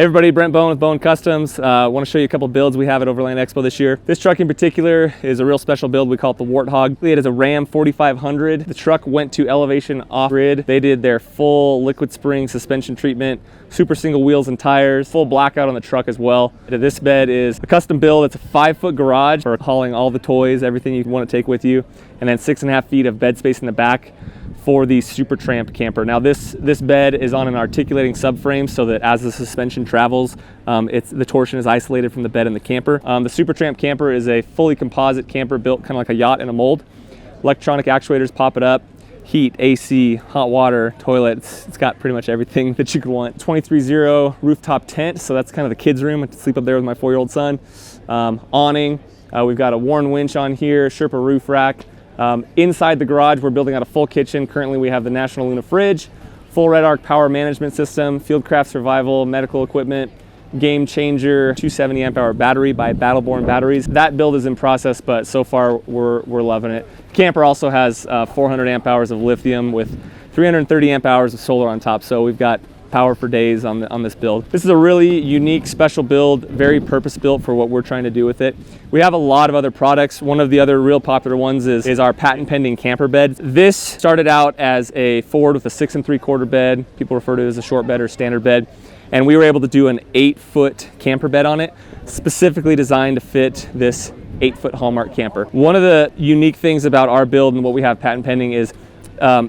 Hey everybody, Brent Bowen with Bowens Customs. I want to show you a couple builds we have at Overland Expo this year. This truck in particular is a real special build. We call it the Warthog. It is a Ram 4500. The truck went to elevation off-grid. They did their full liquid spring suspension treatment, super single wheels and tires, full blackout on the truck as well. This bed is a custom build. It's a 5-foot garage for hauling all the toys, everything you want to take with you, and then 6.5 feet of bed space in the back for the Super Tramp camper. Now this bed is on an articulating subframe so that as the suspension travels, the torsion is isolated from the bed in the camper. The Super Tramp camper is a fully composite camper built kind of like a yacht in a mold. Electronic actuators pop it up, heat, AC, hot water, toilets. It's got pretty much everything that you could want. 23-0 rooftop tent, so that's kind of the kids' room. I can sleep up there with my 4-year-old son. Awning, we've got a Warn winch on here, Sherpa roof rack. Inside the garage, we're building out a full kitchen. Currently, we have the National Luna fridge, full Red Arc power management system, Fieldcraft survival, medical equipment, Game Changer, 270 amp hour battery by Battleborn batteries. That build is in process, but so far we're loving it. Camper also has 400 amp hours of lithium with 330 amp hours of solar on top. So we've got power for days on this build. This is a really unique, special build, very purpose-built for what we're trying to do with it. We have a lot of other products. One of the other real popular ones is our patent-pending camper bed. This started out as a Ford with a 6 3/4 bed. People refer to it as a short bed or standard bed. And we were able to do an 8-foot camper bed on it, specifically designed to fit this 8-foot Hallmark camper. One of the unique things about our build and what we have patent pending is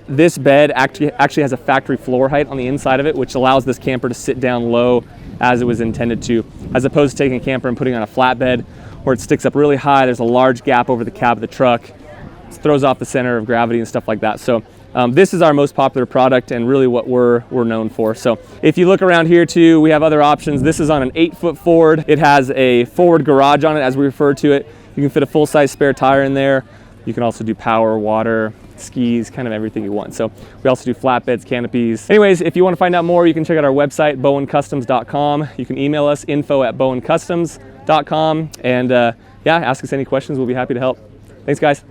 this bed actually has a factory floor height on the inside of it, which allows this camper to sit down low as it was intended to, as opposed to taking a camper and putting on a flatbed where it sticks up really high. There's a large gap over the cab of the truck. It throws off the center of gravity and stuff like that. So this is our most popular product and really what we're known for. So if you look around here too, we have other options. This is on an 8-foot Ford. It has a forward garage on it, as we refer to it. You can fit a full-size spare tire in there. You can also do power, water, skis, kind of everything you want. So we also do flatbeds, canopies. Anyways, if you want to find out more, you can check out our website, bowencustoms.com. You can email us, info@bowencustoms.com. And yeah, ask us any questions. We'll be happy to help. Thanks, guys.